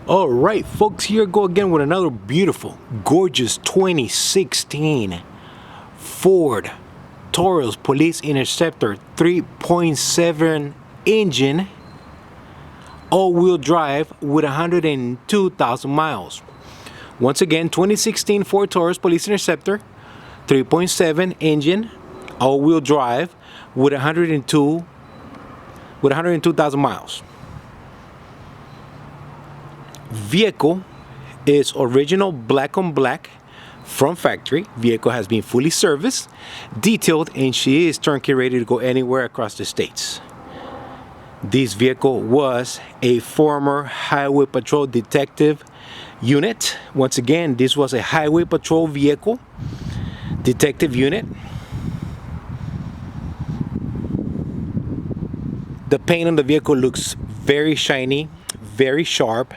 All right, folks, here go again with another beautiful, gorgeous 2016 Ford Taurus Police Interceptor 3.7 engine, all-wheel drive with 102,000 miles. Once again, 2016 Ford Taurus Police Interceptor 3.7 engine, all-wheel drive with 102,000 miles. Vehicle is original black on black from factory. Vehicle has been fully serviced, detailed, and she is turnkey ready to go anywhere across the states. This vehicle was a former highway patrol detective unit. Once again, this was a highway patrol vehicle detective unit. The paint on the vehicle looks very shiny, very sharp.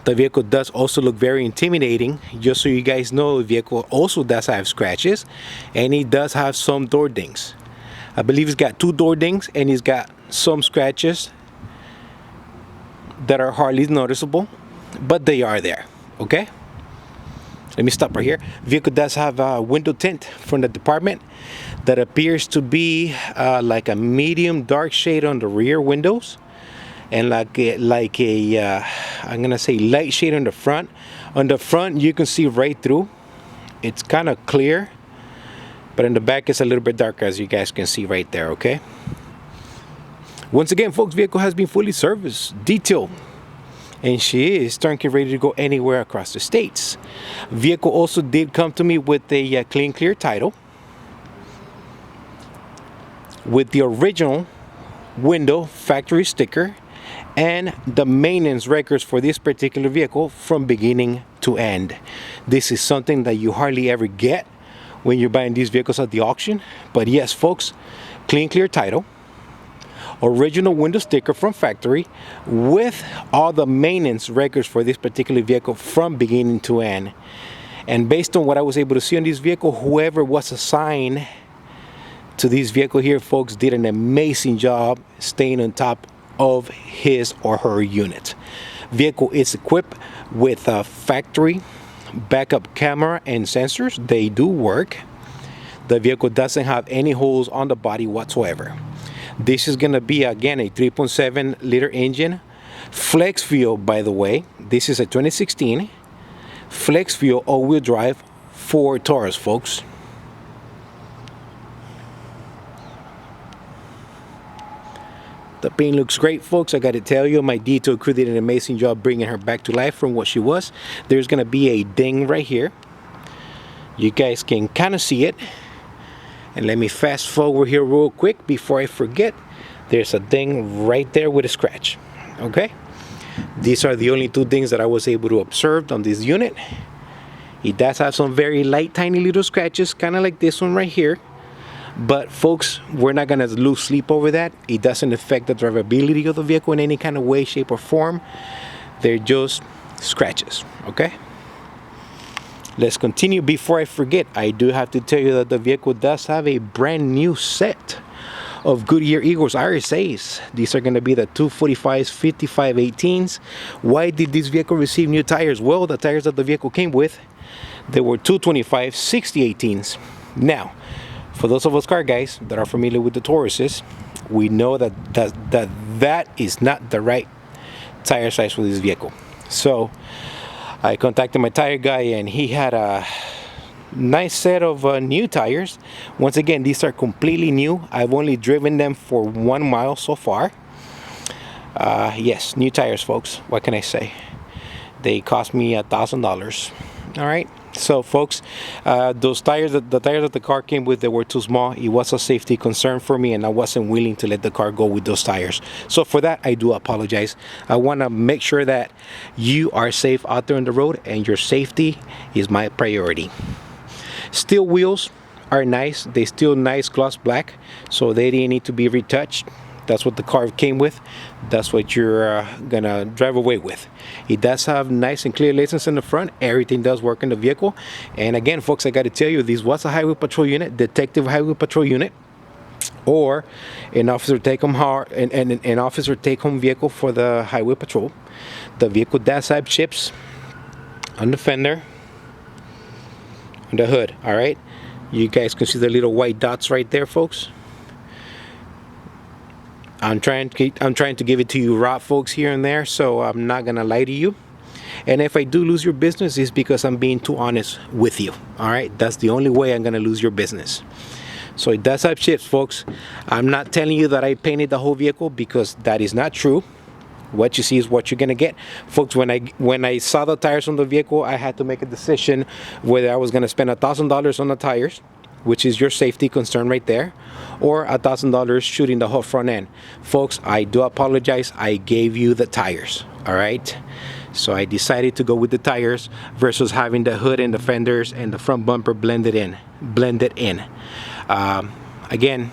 The vehicle does also look very intimidating. Just so you guys know, the vehicle also does have scratches, and it does have some door dings. I believe it's got 2 door dings, and it's got some scratches that are hardly noticeable, but they are there. Okay, let me stop right here. Vehicle does have a window tint from the department that appears to be like a medium dark shade on the rear windows, and like a I'm gonna say light shade on the front. On the front you can see right through. It's kind of clear, but in the back it's a little bit darker, as you guys can see right there. Okay, once again, folks, vehicle has been fully serviced, detailed, and she is turnkey ready to go anywhere across the states. Vehicle also did come to me with a clean clear title with the original window factory sticker and the maintenance records for this particular vehicle from beginning to end. This is something that you hardly ever get when you're buying these vehicles at the auction. But yes, folks, clean clear title, original window sticker from factory with all the maintenance records for this particular vehicle from beginning to end. And based on what I was able to see on this vehicle, whoever was assigned to this vehicle here, folks, did an amazing job staying on top of his or her unit. Vehicle is equipped with a factory backup camera and sensors. They do work. The vehicle doesn't have any holes on the body whatsoever. This is going to be, again, a 3.7 liter engine, flex fuel, by the way. This is a 2016 flex fuel all-wheel drive Ford Taurus, folks. The paint looks great, folks. I got to tell you, my detail crew did an amazing job bringing her back to life from what she was. There's going to be a ding right here. You guys can kind of see it. And let me fast forward here real quick before I forget. There's a ding right there with a scratch. Okay, these are the only 2 things that I was able to observe on this unit. It does have some very light, tiny little scratches, kind of like this one right here. But folks, we're not gonna lose sleep over that. It doesn't affect the drivability of the vehicle in any kind of way, shape, or form. They're just scratches. Okay, let's continue. Before I forget, I do have to tell you that the vehicle does have a brand new set of Goodyear Eagles RSAs. These are going to be the 245s, 5518s. Why did this vehicle receive new tires? Well, the tires that the vehicle came with, they were 225 6018s. Now, for those of us car guys that are familiar with the Tauruses, we know that is not the right tire size for this vehicle. So I contacted my tire guy, and he had a nice set of new tires. Once again, these are completely new. I've only driven them for 1 mile so far. Yes, new tires, folks. What can I say? They cost me $1,000. All right. So, folks, those tires, the tires that the car came with, they were too small. It was a safety concern for me, and I wasn't willing to let the car go with those tires. So for that, I do apologize. I want to make sure that you are safe out there on the road, and your safety is my priority. Steel wheels are nice. They still nice gloss black, so they didn't need to be retouched. That's what the car came with. That's what you're gonna drive away with. It does have nice and clear license in the front. Everything does work in the vehicle. And again, folks, I got to tell you, this was a highway patrol unit, detective highway patrol unit. or an officer take home vehicle for the highway patrol. The vehicle does have chips on the fender, on the hood. All right, you guys can see the little white dots right there, folks. I'm trying to give it to you raw, folks, here and there, so I'm not gonna lie to you. And if I do lose your business, it's because I'm being too honest with you. All right, that's the only way I'm gonna lose your business. So it does have chips, folks. I'm not telling you that I painted the whole vehicle, because that is not true. What you see is what you're gonna get, folks. When I saw the tires on the vehicle, I had to make a decision whether I was gonna spend $1,000 on the tires, which is your safety concern right there, or $1,000 shooting the whole front end. Folks, I do apologize. I gave you the tires. All right. So I decided to go with the tires versus having the hood and the fenders and the front bumper blended in. Again,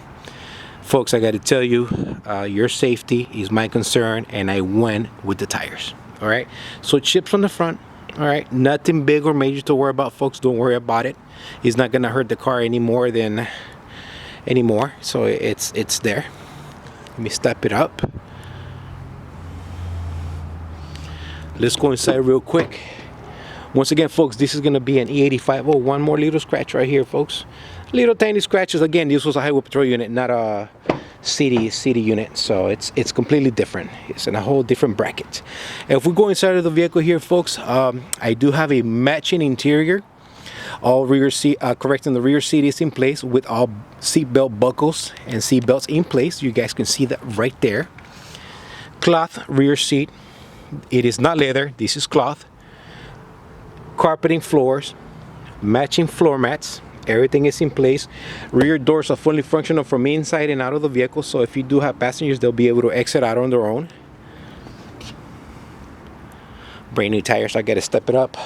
folks, I got to tell you, your safety is my concern, and I went with the tires. All right. So chips on the front. All right. Nothing big or major to worry about, folks. Don't worry about it. It's not gonna hurt the car anymore. So it's there. Let me step it up. Let's go inside real quick. Once again, folks, this is gonna be an E85. Oh, one more little scratch right here, folks. Little tiny scratches. Again, this was a highway patrol unit, not a city unit, so it's completely different. It's in a whole different bracket. And if we go inside of the vehicle here, folks, I do have a matching interior. All rear seat, correcting the rear seat is in place with all seat belt buckles and seat belts in place. You guys can see that right there. Cloth rear seat. It is not leather, this is cloth. Carpeting floors, matching floor mats, everything is in place. Rear doors are fully functional from inside and out of the vehicle, so if you do have passengers, they'll be able to exit out on their own. Brand new tires, I gotta step it up.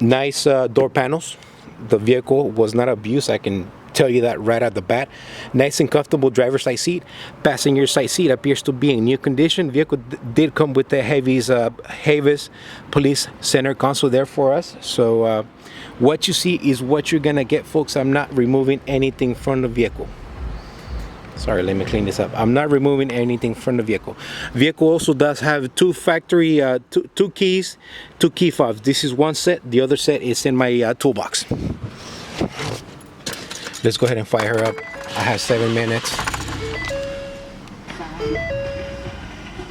Nice door panels. The vehicle was not abused, I can tell you that right out the bat. Nice and comfortable driver's side seat. Passenger side seat appears to be in new condition. Vehicle did come with the Havis Police Center console there for us. So what you see is what you're gonna get, folks. I'm not removing anything from the vehicle. Sorry, let me clean this up. I'm not removing anything from the vehicle. Vehicle also does have two factory, two keys, two key fobs. This is one set. The other set is in my toolbox. Let's go ahead and fire her up. I have 7 minutes.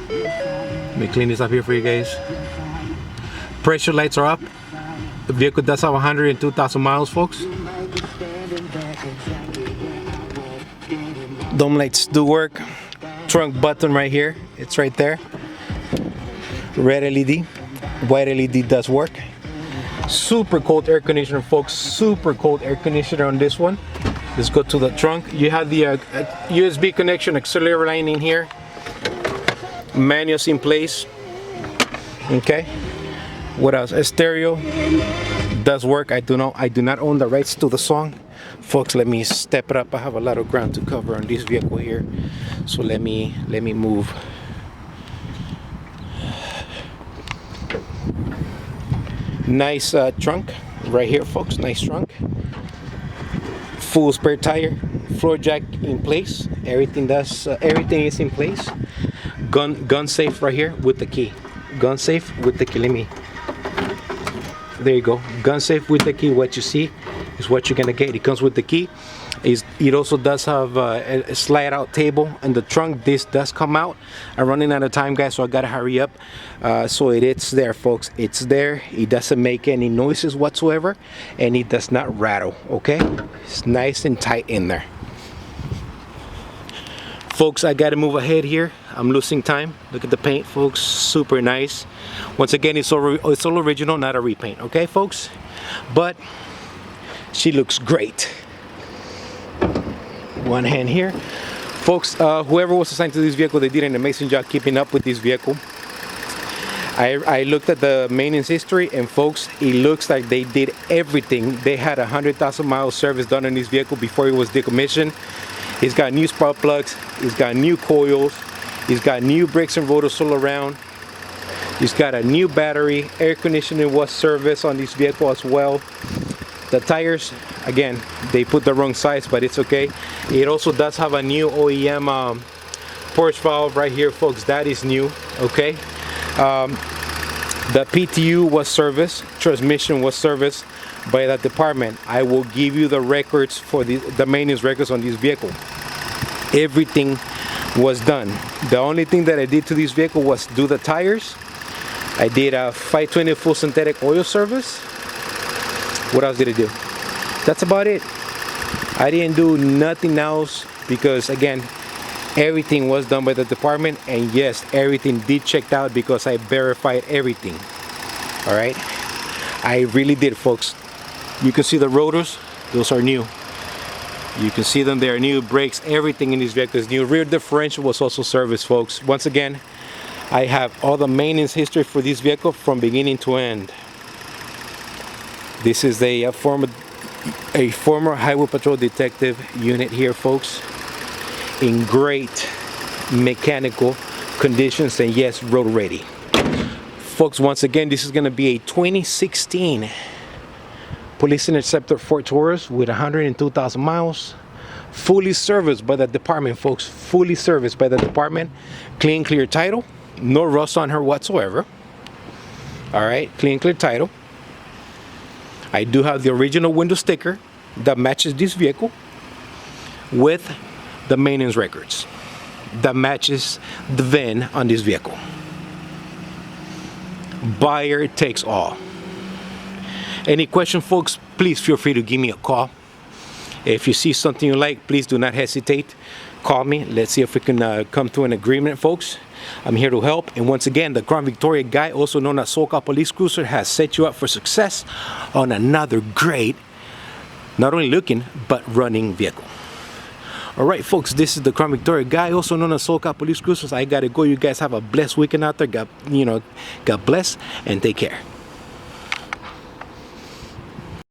Let me clean this up here for you guys. Pressure lights are up. The vehicle does have 102,000 miles, folks. Dome lights do work. Trunk button right here. It's right there. Red LED. White LED does work. Super cold air conditioner, folks. Super cold air conditioner on this one. Let's go to the trunk. You have the USB connection, auxiliary line in here. Manuals in place. Okay. What else? A stereo does work. I do not own the rights to the song, folks. Let me step it up. I have a lot of ground to cover on this vehicle here, so let me move. Nice trunk right here, folks. Nice trunk. Full spare tire, floor jack in place. Everything is in place. Gun safe right here with the key. Gun safe with the key. There you go. Gun safe with the key. What you see is what you're gonna get. It comes with the key. It also does have a slide out table in the trunk. This does come out. I'm running out of time, guys, so I gotta hurry up. So it's there, folks. It's there. It doesn't make any noises whatsoever, and it does not rattle. Okay, it's nice and tight in there, folks. I gotta move ahead here. I'm losing time. Look at the paint, folks. Super nice. Once again, it's all original, not a repaint. Okay, folks, but she looks great. One hand here, folks. Whoever was assigned to this vehicle, they did an amazing job keeping up with this vehicle. I looked at the maintenance history, and folks, it looks like they did everything. They had 100,000 miles service done on this vehicle before it was decommissioned. It's got new spark plugs, it's got new coils, it's got new brakes and rotors all around. It's got a new battery. Air conditioning was serviced on this vehicle as well. The tires, again, they put the wrong size, but it's okay. It also does have a new OEM Porsche valve right here, folks. That is new, okay. The PTU was serviced, transmission was serviced by that department. I will give you the records for the maintenance records on this vehicle. Everything was done. The only thing that I did to this vehicle was do the tires. I did a 520 full synthetic oil service. What else did I do? That's about it. I didn't do nothing else because, again, everything was done by the department, and yes, everything did check out because I verified everything. All right, I really did, folks. You can see the rotors; those are new. You can see them; they are new. Brakes, everything in this vehicle is new. Rear differential was also serviced, folks. Once again, I have all the maintenance history for this vehicle from beginning to end. This is a former highway patrol detective unit here, folks, in great mechanical conditions, and yes, road ready. Folks, once again, this is going to be a 2016 Police Interceptor Ford Taurus with 102,000 miles, fully serviced by the department, folks. Fully serviced by the department. Clean, clear title, no rust on her whatsoever. All right, clean, clear title. I do have the original window sticker that matches this vehicle with the maintenance records that matches the VIN on this vehicle. Buyer takes all. Any question, folks, please feel free to give me a call. If you see something you like, please do not hesitate. Call me. Let's see if we can come to an agreement, folks. I'm here to help. And once again, the Crown Victoria guy, also known as SoCal Police Cruiser, has set you up for success on another great, not only looking, but running vehicle. All right, folks, this is the Crown Victoria guy, also known as SoCal Police Cruisers. I gotta go. You guys have a blessed weekend out there. God bless, and take care.